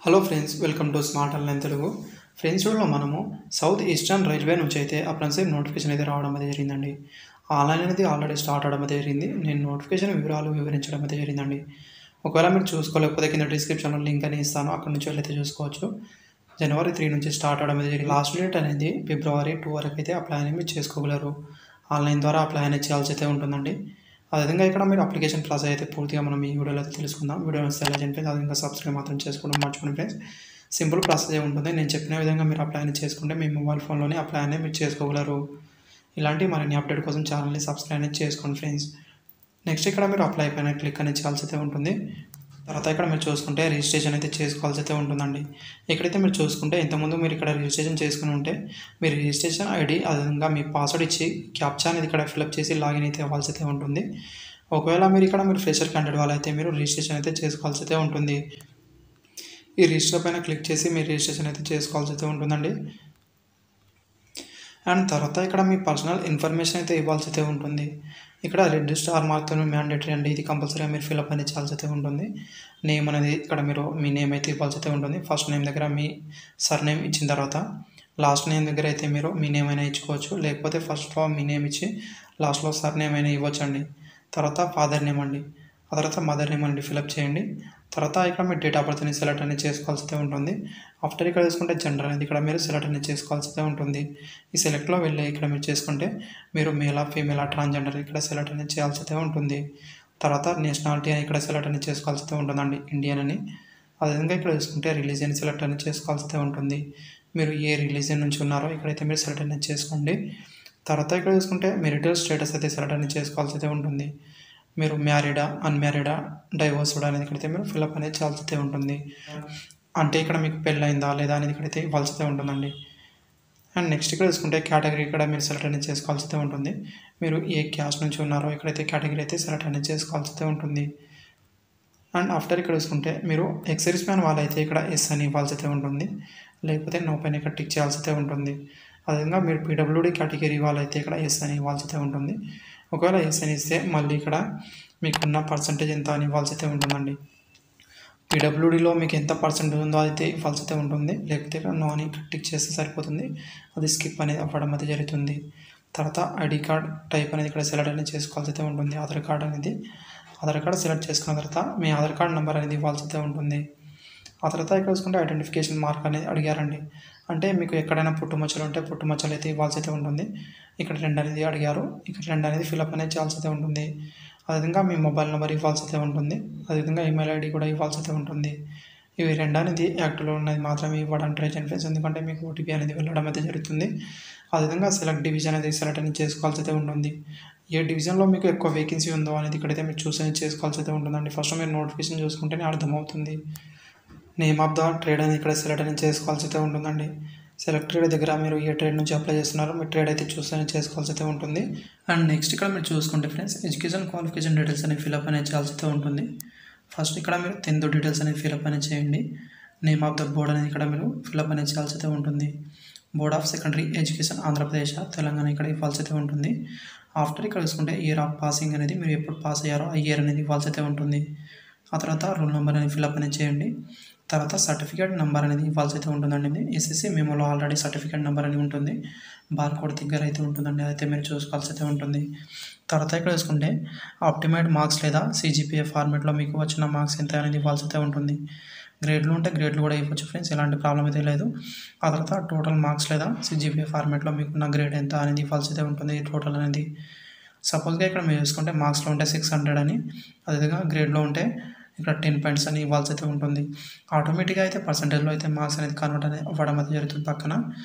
Hello friends, welcome to smart online Telugu. Friends, చూడలో మనము south eastern railway నుంచి అయితే అప్రెంటిస్‌షిప్ నోటిఫికేషన్ అయితే రావడం అయితే జరిగిందండి. ఆన్లైన్ అనేది ఆల్రెడీ స్టార్ట్ అవ్వడం అయితే జరిగింది. నేను నోటిఫికేషన్ వివరాలు వివరించడం అయితే జరిగిందండి. ఒకవేళ మీరు చూసుకోలేకపోతే కింద డిస్క్రిప్షన్లో లింక్ అని ఇస్తాను, అక్కడ నుంచి వెళ్ళైతే చూసుకోవచ్చు. జనవరి 3 నుంచి స్టార్ట్ అవ్వడం అయితే జరిగింది. లాస్ట్ డేట్ అనేది ఫిబ్రవరి 2 వరకు అయితే అప్లై అనేది మీరు చేసుకోగలరు. ఆన్లైన్ ద్వారా అప్లై అనేది చేయాల్సి అయితే ఉంటుందండి. అదేవిధంగా ఇక్కడ మీరు అప్లికేషన్ ప్రాసెస్ అయితే పూర్తిగా మనం ఈ వీడియోలో అయితే తెలుసుకుందాం. వీడియో నచ్చితే లైక్ చేయండి ఫ్రెండ్స్. అదేవిధంగా సబ్స్క్రైబ్ మాత్రం చేసుకోవడం మర్చిపోండి ఫ్రెండ్స్. సింపుల్ ప్రాసెస్ ఉంటుంది. నేను చెప్పిన విధంగా మీరు అప్లై అనేది చేసుకుంటే మీ మొబైల్ ఫోన్లోనే అప్లై అనేది మీరు చేసుకోగలరు. ఇలాంటి మరిన్ని అప్డేట్ కోసం ఛానల్ని సబ్స్క్రైబ్ అనేది చేసుకోండి ఫ్రెండ్స్. నెక్స్ట్ ఇక్కడ మీరు అప్లై పైన క్లిక్ అనేది చేయాల్సి అయితే ఉంటుంది. తర్వాత ఇక్కడ మీరు చూసుకుంటే రిజిస్ట్రేషన్ అయితే చేసుకోవాల్సి అయితే ఉంటుందండి. ఇక్కడైతే మీరు చూసుకుంటే ఇంతకుముందు మీరు ఇక్కడ రిజిస్ట్రేషన్ చేసుకుని ఉంటే మీరు రిజిస్ట్రేషన్ ఐడి అదేవిధంగా మీ పాస్వర్డ్ ఇచ్చి క్యాప్చా అనేది ఇక్కడ ఫిల్అప్ చేసి లాగిన్ అయితే అవ్వాల్సి అయితే ఉంటుంది. ఒకవేళ మీరు ఫ్రెషర్ క్యాండిడేట్ వాళ్ళైతే మీరు రిజిస్ట్రేషన్ అయితే చేసుకోవాల్సి అయితే ఉంటుంది. ఈ రిజిస్టర్ పైన క్లిక్ చేసి మీరు రిజిస్ట్రేషన్ అయితే చేసుకోవాల్సి అయితే ఉంటుందండి. అండ్ తర్వాత ఇక్కడ మీ పర్సనల్ ఇన్ఫర్మేషన్ అయితే ఇవ్వాల్సి అయితే ఉంటుంది. ఇక్కడ రెడ్ స్టార్ మార్క్తో మ్యాండేటరీ అండి, ఇది కంపల్సరీగా మీరు ఫిల్అప్ అనేది చేయాల్సి అయితే ఉంటుంది. నేమ్ అనేది ఇక్కడ మీరు మీ నేమ్ అయితే ఇవ్వాల్సి అయితే ఉంటుంది. ఫస్ట్ నేమ్ దగ్గర మీ సర్ నేమ్ ఇచ్చిన తర్వాత లాస్ట్ నేమ్ దగ్గర అయితే మీరు మీ నేమ్ అయినా ఇచ్చుకోవచ్చు, లేకపోతే ఫస్ట్లో మీ నేమ్ ఇచ్చి లాస్ట్లో సర్ నేమ్ అయినా ఇవ్వచ్చు అండి. తర్వాత ఫాదర్ నేమ్ అండి, ఆ తర్వాత మదర్ నేమ్ అండి ఫిల్అప్ చేయండి. తర్వాత ఇక్కడ మీరు డేట్ ఆఫ్ బర్త్ అనేది సెలెక్ట్ అనేది చేసుకోవాల్సి అయితే ఉంటుంది. ఆఫ్టర్ ఇక్కడ చూసుకుంటే జెండర్ అనేది ఇక్కడ మీరు సెలెక్ట్ అనేది చేసుకోవాల్సి అయితే ఉంటుంది. ఈ సెలెక్ట్లో వెళ్ళి ఇక్కడ మీరు చేసుకుంటే మీరు మేలా ఫీమేలా ట్రాన్స్జెండర్ ఇక్కడ సెలెక్ట్ అనేది చేయాల్సి అయితే ఉంటుంది. తర్వాత నేషనాలిటీ అని ఇక్కడ సెలెక్ట్ అనేది చేసుకోవాల్సి అయితే ఉంటుందండి, ఇండియన్ అని. అదేవిధంగా ఇక్కడ చూసుకుంటే రిలీజియన్ సెలెక్ట్ అనేది చేసుకోవాల్సి అయితే ఉంటుంది. మీరు ఏ రిలీజియన్ నుంచి ఉన్నారో ఇక్కడైతే మీరు సెలెక్ట్ అనేది చేసుకోండి. తర్వాత ఇక్కడ చూసుకుంటే మెరిటల్ స్టేటస్ అయితే సెలెక్ట్ అనేది చేసుకోవాల్సి అయితే ఉంటుంది. మీరు మ్యారీడా అన్మ్యారీడా డైవోర్స్డ్ అనేది ఇక్కడైతే మీరు ఫిల్అప్ అనేది చేయాల్సి అయితే ఉంటుంది. అంటే ఇక్కడ మీకు పెళ్ళైందా లేదా అనేది ఇక్కడైతే ఇవ్వాల్సి అయితే ఉంటుందండి. అండ్ నెక్స్ట్ ఇక్కడ చూసుకుంటే కేటగిరీ ఇక్కడ మీరు సెలెక్ట్ అనేది చేసుకోవాల్సి అయితే ఉంటుంది. మీరు ఏ క్యాస్ట్ నుంచి ఉన్నారో ఇక్కడైతే కేటగిరీ అయితే సెలెక్ట్ అనేది చేసుకోవాల్సి అయితే ఉంటుంది. అండ్ ఆఫ్టర్ ఇక్కడ చూసుకుంటే మీరు ఎక్సైజ్ మ్యాన్ వాళ్ళైతే ఇక్కడ ఎస్ అని ఇవ్వాల్సి అయితే ఉంటుంది, లేకపోతే నో పైన ఇక్కడ టిక్ చేయాల్సి అయితే ఉంటుంది. అదేవిధంగా మీరు పీడబ్ల్యూడీ కేటగిరీ వాళ్ళైతే ఇక్కడ ఎస్ అని ఇవ్వాల్సి అయితే ఉంటుంది. ఒకవేళ ఎస్ అని ఇస్తే మళ్ళీ ఇక్కడ మీకున్న పర్సంటేజ్ ఎంత అని ఇవ్వాల్సి అయితే ఉంటుందండి. పీడబ్ల్యూడీలో మీకు ఎంత పర్సెంటేజ్ ఉందో అయితే ఇవ్వాల్సి అయితే ఉంటుంది, లేకపోతే ఇక్కడ నో అని టిక్ చేస్తే సరిపోతుంది. అది స్కిప్ అనేది అవ్వడం అయితే జరుగుతుంది. తర్వాత ఐడి కార్డ్ టైప్ అనేది ఇక్కడ సెలెక్ట్ అనేది చేసుకోవాల్సి అయితే ఉంటుంది. ఆధార్ కార్డ్ సెలెక్ట్ చేసుకున్న తర్వాత మీ ఆధార్ కార్డ్ నెంబర్ అనేది ఇవ్వాల్సి అయితే ఉంటుంది. ఆ తర్వాత ఇక్కడ చూసుకుంటే ఐడెంటిఫికేషన్ మార్క్ అనేది అడిగారండి. అంటే మీకు ఎక్కడైనా పుట్టుమచ్చలు ఉంటే పుట్టుమచ్చలు అయితే ఇవ్వాల్సి అయితే ఉంటుంది. ఇక్కడ 2 అనేది అడిగారు, ఇక్కడ 2 అనేది ఫిల్అప్ అనేది చేయాల్సి అయితే ఉంటుంది. అదేవిధంగా మీ మొబైల్ నెంబర్ ఇవ్వాల్సి అయితే ఉంటుంది. అదేవిధంగా ఈమెయిల్ ఐడి కూడా ఇవ్వాల్సి అయితే ఉంటుంది. ఇవి 2 అనేది యాక్టివ్లో ఉన్నది మాత్రమే ఇవ్వడానికి ట్రై చేయండి ఫ్రెండ్స్, ఎందుకంటే మీకు ఓటీపీ అనేది వెళ్ళడం అయితే జరుగుతుంది. అదేవిధంగా సెలెక్ట్ డివిజన్ అనేది సెలెక్ట్ అనేది చేసుకోవాల్సి అయితే ఉంటుంది. ఏ డివిజన్లో మీకు ఎక్కువ వేకెన్సీ ఉందో అనేది ఇక్కడైతే మీరు చూస్ అనేది చేసుకోవాల్సి అయితే ఉంటుందండి. ఫస్ట్ మీరు నోటిఫికేషన్ చూసుకుంటేనే అర్థమవుతుంది. నేమ్ ఆఫ్ ద ట్రేడ్ అని ఇక్కడ సెలెక్ట్ అనేది చేసుకోవాల్సి అయితే ఉంటుందండి. సెలెక్ట్ ట్రేడ్ దగ్గర మీరు ఏ ట్రేడ్ నుంచి అప్లై చేస్తున్నారో మీ ట్రేడ్ అయితే చూస్ అనేది చేసుకోవాల్సి అయితే ఉంటుంది. అండ్ నెక్స్ట్ ఇక్కడ మీరు చూసుకుంటే ఫ్రెండ్స్ ఎడ్యుకేషన్ క్వాలిఫికేషన్ డీటెయిల్స్ అనేవి ఫిల్అప్ అనేది చేయాల్సి అయితే ఉంటుంది. ఫస్ట్ ఇక్కడ మీరు 10th డీటెయిల్స్ అనేది ఫిల్అప్ అనేది చేయండి. నేమ్ ఆఫ్ ద బోర్డ్ అనేది ఇక్కడ మీరు ఫిల్అప్ అనేది చేయాల్సి అయితే ఉంటుంది. Board of secondary education Andhra Pradesh Telangana ఇక్కడ ఇవ్వాల్సి అయితే ఉంటుంది. ఆఫ్టర్ ఇక్కడ చూసుకుంటే ఇయర్ ఆఫ్ పాసింగ్ అనేది మీరు ఎప్పుడు పాస్ అయ్యారో ఆ ఇయర్ అనేది ఇవ్వాల్సి అయితే ఉంటుంది. ఆ తర్వాత రోల్ నెంబర్ అనేది ఫిల్అప్ అనేది చేయండి. తర్వాత సర్టిఫికేట్ నెంబర్ అనేది ఇవ్వాల్సి అయితే ఉంటుందండి. ఎస్ఎస్సి మెమోలో ఆల్రెడీ సర్టిఫికేట్ నెంబర్ అనేది ఉంటుంది, బార్కోడ్ దగ్గర అయితే ఉంటుందండి, అదైతే మీరు చూసుకోవాల్సి అయితే ఉంటుంది. తర్వాత ఇక్కడ చూసుకుంటే ఆప్టిమైడ్ మార్క్స్ లేదా సిజిపిఏ ఫార్మేట్లో మీకు వచ్చిన మార్క్స్ ఎంత అనేది ఇవ్వాల్సి అయితే ఉంటుంది. గ్రేడ్లు ఉంటే గ్రేడ్లు కూడా ఇవ్వచ్చు ఫ్రెండ్స్, ఎలాంటి ప్రాబ్లం అయితే లేదు. ఆ తర్వాత టోటల్ మార్క్స్ లేదా సిజిపిఏ ఫార్మేట్లో మీకున్న గ్రేడ్ ఎంత అనేది ఇవ్వాల్సి అయితే ఉంటుంది. టోటల్ అనేది సపోజ్గా ఇక్కడ మీరు చూసుకుంటే మార్క్స్లో ఉంటే 600 అని, అదేవిధంగా గ్రేడ్లో ఉంటే ఇక్కడ 10 పాయింట్స్ అని ఇవ్వాల్సి అయితే ఉంటుంది. ఆటోమేటిక్గా అయితే పర్సంటేజ్లో అయితే మార్క్స్ అనేది కన్వర్ట్ అనేది అవ్వడం అయితే జరుగుతుంది పక్కన.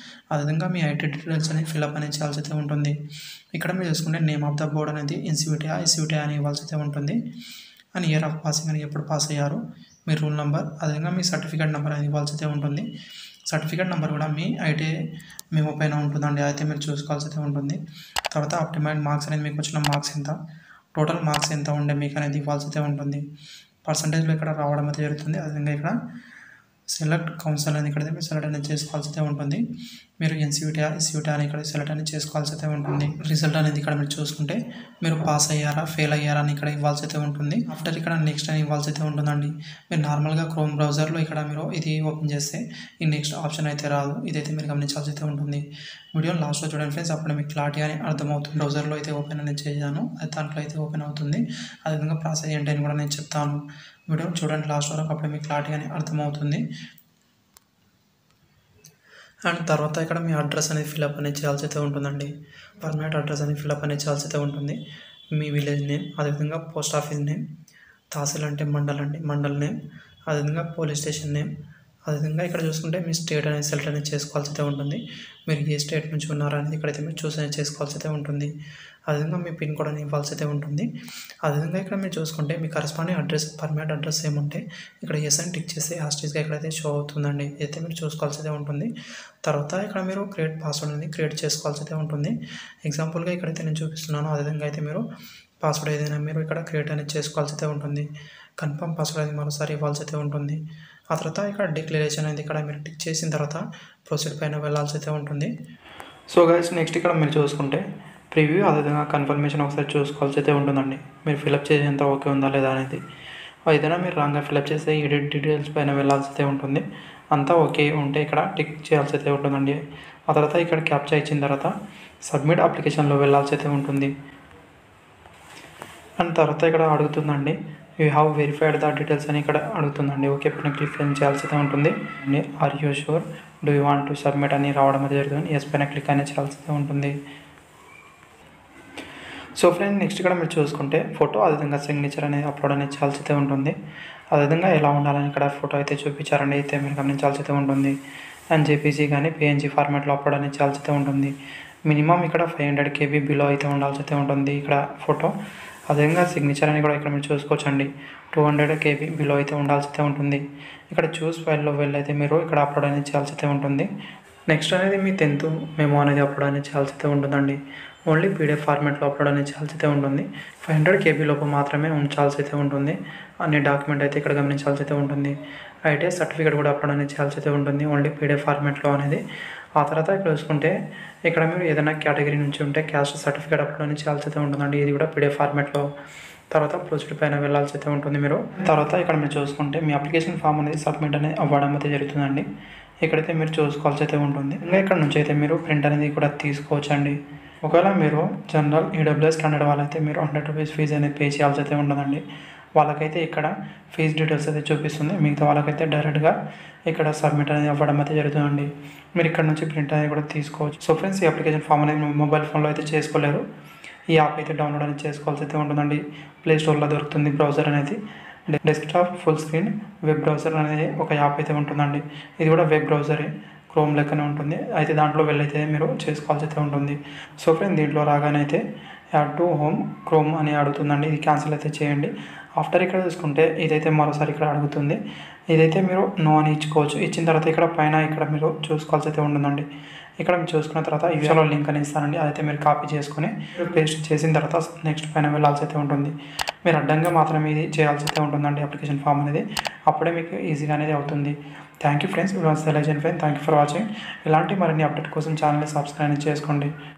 అదేవిధంగా మీ ఐటీ డీటెయిల్స్ అనేది ఫిల్అప్ అనేది చేయాల్సి అయితే ఉంటుంది. ఇక్కడ మీరు చూసుకుంటే నేమ్ ఆఫ్ ద బోర్డ్ అనేది ఎస్యూటీ అని ఇవ్వాల్సి అయితే ఉంటుంది. అండ్ ఇయర్ ఆఫ్ పాసింగ్ అని ఎప్పుడు పాస్ అయ్యారు, మీ రూల్ నెంబర్, అదేవిధంగా మీ సర్టిఫికేట్ నెంబర్ అనేది ఇవ్వాల్సి అయితే ఉంటుంది. సర్టిఫికేట్ నెంబర్ కూడా మీ ఐటీ మెమో పైన ఉంటుందండి, అయితే మీరు చూసుకోవాల్సి అయితే ఉంటుంది. తర్వాత ఆప్టిమైడ్ మార్క్స్ అనేది మీకు వచ్చిన మార్క్స్ ఎంత, టోటల్ మార్క్స్ ఎంత ఉండే మీకు అనేది ఇవ్వాల్సి అయితే ఉంటుంది. పర్సంటేజ్లో ఇక్కడ రావడం అయితే జరుగుతుంది. అదేవిధంగా ఇక్కడ సెలెక్ట్ కౌన్సిల్ అని ఇక్కడ మీరు సెలెక్ట్ అనేది చేసుకోవాల్సి అయితే ఉంటుంది. మీరు ఎన్సీయూటీ ఎస్యూటీ అని ఇక్కడ సెలెక్ట్ అనేది చేసుకోవాల్సి అయితే ఉంటుంది. రిజల్ట్ అనేది ఇక్కడ మీరు చూసుకుంటే మీరు పాస్ అయ్యారా ఫెయిల్ అయ్యారా అని ఇక్కడ ఇవ్వాల్సి అయితే ఉంటుంది. ఆఫ్టర్ ఇక్కడ నెక్స్ట్ అని ఇవ్వాల్సి అయితే ఉంటుందండి. మీరు నార్మల్గా క్రోమ్ బ్రౌజర్లో ఇక్కడ మీరు ఇది ఓపెన్ చేస్తే ఈ నెక్స్ట్ ఆప్షన్ అయితే రాదు. ఇదైతే మీరు గమనించాల్సి అయితే ఉంటుంది. వీడియో లాస్ట్లో చూడండి ఫ్రెండ్స్, అప్పుడు మీకు క్లారిటీ అని అర్థమవుతుంది. బ్రౌజర్లో అయితే ఓపెన్ అనేది చేశాను, అది దాంట్లో అయితే ఓపెన్ అవుతుంది. అదేవిధంగా ప్రాసెస్ ఏంటి అని కూడా నేను చెప్తాను. వీడియో చూడండి లాస్ట్ వరకు, అప్పుడు మీకు క్లారిటీ అని అర్థమవుతుంది. అండ్ తర్వాత ఇక్కడ మీ అడ్రస్ అనేది ఫిల్అప్ అనేది చేయాల్సి అయితే ఉంటుందండి. పర్మనెంట్ అడ్రస్ అనేది ఫిల్అప్ అనేది చేయాల్సి అయితే ఉంటుంది. మీ విలేజ్ నేమ్, అదేవిధంగా పోస్ట్ ఆఫీస్ నేమ్, తహసీల్ అంటే మండల్ నేమ్, అదేవిధంగా పోలీస్ స్టేషన్ నేమ్, అదేవిధంగా ఇక్కడ చూసుకుంటే మీ స్టేట్ అనేది సెలెక్ట్ అనేది చేసుకోవాల్సి అయితే ఉంటుంది. మీరు ఏ స్టేట్ నుంచి ఉన్నారో అనేది ఇక్కడైతే మీరు చూస్ అనేది చేసుకోవాల్సి అయితే ఉంటుంది. అదేవిధంగా మీ పిన్ కోడ్ అనేది ఇవ్వాల్సి అయితే ఉంటుంది. అదేవిధంగా ఇక్కడ మీరు చూసుకుంటే మీ కరస్పాండింగ్ అడ్రస్ పర్మనెంట్ అడ్రస్ ఏముంటే ఇక్కడ ఎస్ అని టిక్ చేస్తే యాస్టీస్గా ఇక్కడైతే షో అవుతుందండి. అయితే మీరు చూసుకోవాల్సి అయితే ఉంటుంది. తర్వాత ఇక్కడ మీరు క్రియేట్ పాస్వర్డ్ అనేది క్రియేట్ చేసుకోవాల్సి అయితే ఉంటుంది. ఎగ్జాంపుల్గా ఇక్కడైతే నేను చూపిస్తున్నాను. అదేవిధంగా అయితే మీరు పాస్వర్డ్ ఏదైనా మీరు ఇక్కడ క్రియేట్ అనేది చేసుకోవాల్సి అయితే ఉంటుంది. కన్ఫర్మ్ పాస్వర్డ్ అనేది మరోసారి ఇవ్వాల్సి అయితే ఉంటుంది. ఆ తర్వాత ఇక్కడ డిక్లరేషన్ అనేది ఇక్కడ మీరు టిక్ చేసిన తర్వాత ప్రొసీడ్ పైన వెళ్ళాల్సి అయితే ఉంటుంది. సో గైస్ నెక్స్ట్ ఇక్కడ మీరు చూసుకుంటే ప్రివ్యూ, అదేవిధంగా కన్ఫర్మేషన్ ఒకసారి చూసుకోవాల్సి అయితే ఉంటుందండి. మీరు ఫిలప్ చేసేంత ఓకే ఉందా లేదా అనేది. ఏదైనా మీరు రాంగ్గా ఫిలప్ చేస్తే ఎడిట్ డీటెయిల్స్ పైన వెళ్ళాల్సి అయితే ఉంటుంది. అంతా ఓకే ఉంటే ఇక్కడ టిక్ చేయాల్సి అయితే ఉంటుందండి. ఆ తర్వాత ఇక్కడ క్యాప్చా ఇచ్చిన తర్వాత సబ్మిట్ అప్లికేషన్లో వెళ్ళాల్సి అయితే ఉంటుంది. అండ్ తర్వాత ఇక్కడ అడుగుతుందండి you have verified the details అని ఇక్కడ అడుగుతుందండి. ఓకే పైన క్లిక్ చేయాల్సి అయితే ఉంటుంది. Are you sure do you want to submit అని రావడం అయితే జరుగుతుంది. ఎస్ పైన క్లిక్ అనేది చేయాల్సి అయితే ఉంటుంది. సో ఫ్రెండ్ నెక్స్ట్ ఇక్కడ మీరు చూసుకుంటే ఫోటో, అదేవిధంగా సిగ్నేచర్ అనేది అప్లోడ్ అనేది చేయాల్సి అయితే ఉంటుంది. అదేవిధంగా ఎలా ఉండాలని ఇక్కడ ఫోటో అయితే చూపించారండి, అయితే మీరు గమనించాల్సి అయితే ఉంటుంది. అండ్ జేపీజీ కానీ పిఎన్జీ ఫార్మాట్లో అప్లోడ్ అనేది చేయాల్సి అయితే ఉంటుంది. మినిమం ఇక్కడ 500 KB బిలో అయితే ఉండాల్సి అయితే ఉంటుంది ఇక్కడ ఫోటో. అదేవిధంగా సిగ్నేచర్ అని కూడా ఇక్కడ మీరు చూసుకోవచ్చండి, 200 KB బిలో అయితే ఉండాల్సి అయితే ఉంటుంది. ఇక్కడ చూస్ ఫైల్లో వెళ్ళైతే మీరు ఇక్కడ అప్లోడ్ అనేది చేయాల్సి అయితే ఉంటుంది. నెక్స్ట్ అనేది మీ 10th మెమో అనేది అప్లోడ్ అనేది చేయాల్సి అయితే ఉంటుందండి. ఓన్లీ పీడిఎఫ్ ఫార్మాట్లో అప్లోడ్ అనేది చేయాల్సి అయితే ఉంటుంది. 500 KB లోపు మాత్రమే ఉంచాల్సి అయితే ఉంటుంది. అన్ని డాక్యుమెంట్ అయితే ఇక్కడ గమనించాల్సి అయితే ఉంటుంది. ఐటీఎస్ సర్టిఫికేట్ కూడా అప్లోడ్ అనేది చేయాల్సి అయితే ఉంటుంది, ఓన్లీ పీడిఎఫ్ ఫార్మాట్లో అనేది. ఆ తర్వాత ఇక్కడ చూసుకుంటే ఇక్కడ మీరు ఏదైనా కేటగిరీ నుంచి ఉంటే క్యాస్ట్ సర్టిఫికేట్ అప్లోడ్ అనేది చేయాల్సి అయితే ఉంటుందండి, ఇది కూడా పీడిఎఫ్ ఫార్మాట్లో. తర్వాత ప్రొసీడ్ పైన వెళ్ళాల్సి అయితే ఉంటుంది మీరు. తర్వాత ఇక్కడ మీరు చూసుకుంటే మీ అప్లికేషన్ ఫామ్ అనేది సబ్మిట్ అనేది అవ్వడం అయితే జరుగుతుందండి. ఇక్కడైతే మీరు చూసుకోవాల్సి అయితే ఉంటుంది. ఇంకా ఇక్కడ నుంచి అయితే మీరు ప్రింట్ అనేది కూడా తీసుకోవచ్చండి. ఒకవేళ మీరు జనరల్ ఈడబ్ల్యూఎస్ స్టాండర్డ్ వాళ్ళైతే మీరు 100 రూపీస్ ఫీజు అనేది పే చేయాల్సి అయితే ఉంటుందండి. వాళ్ళకైతే ఇక్కడ ఫీజు డీటెయిల్స్ అయితే చూపిస్తుంది, మిగతా వాళ్ళకైతే డైరెక్ట్గా ఇక్కడ సబ్మిట్ అనేది అవ్వడం అయితే జరుగుతుందండి. మీరు ఇక్కడ నుంచి ప్రింట్ అనేది కూడా తీసుకోవచ్చు. సో ఫ్రెండ్స్ ఈ అప్లికేషన్ ఫామ్ అనేది మొబైల్ ఫోన్లో అయితే చేసుకోలేరు, ఈ యాప్ అయితే డౌన్లోడ్ అనేది చేసుకోవాల్సి అయితే ఉంటుందండి. ప్లే స్టోర్లో దొరుకుతుంది బ్రౌజర్ అనేది. Desktop full screen web browser అనేది ఒక యాప్ అయితే ఉంటుందండి. ఇది కూడా వెబ్ బ్రౌజరే, క్రోమ్ లెక్కనే ఉంటుంది. అయితే దాంట్లో వెళ్ళైతే మీరు చేసుకోవాల్సి అయితే ఉంటుంది. సో ఫ్రెండ్ దీంట్లో రాగానే అయితే యాడ్ టు హోమ్ క్రోమ్ అని అడుగుతుందండి, ఇది క్యాన్సిల్ అయితే చేయండి. ఆఫ్టర్ ఇక్కడ చూసుకుంటే ఇదైతే మరోసారి ఇక్కడ అడుగుతుంది, ఇదైతే మీరు నో అని ఇచ్చుకోవచ్చు. ఇచ్చిన తర్వాత ఇక్కడ పైన ఇక్కడ మీరు చూసుకోవాల్సి అయితే ఉంటుందండి. ఇక్కడ మీరు చూసుకున్న తర్వాత యూఆర్ఎల్ లింక్ అని ఇస్తానండి, అదైతే మీరు కాపీ చేసుకొని పేస్ట్ చేసిన తర్వాత నెక్స్ట్ పైన వెళ్ళాల్సి అయితే ఉంటుంది. మీరు అడ్డంగా మాత్రమే ఇది చేయాల్సి అయితే ఉంటుందండి అప్లికేషన్ ఫామ్ అనేది, అప్పుడే మీకు ఈజీగా అనేది అవుతుంది. Thank you friends, thank you for watching. ఇలాంటి మరిన్ని అప్డేట్ కోసం ఛానల్ని సబ్స్క్రైబ్ చేసుకోండి.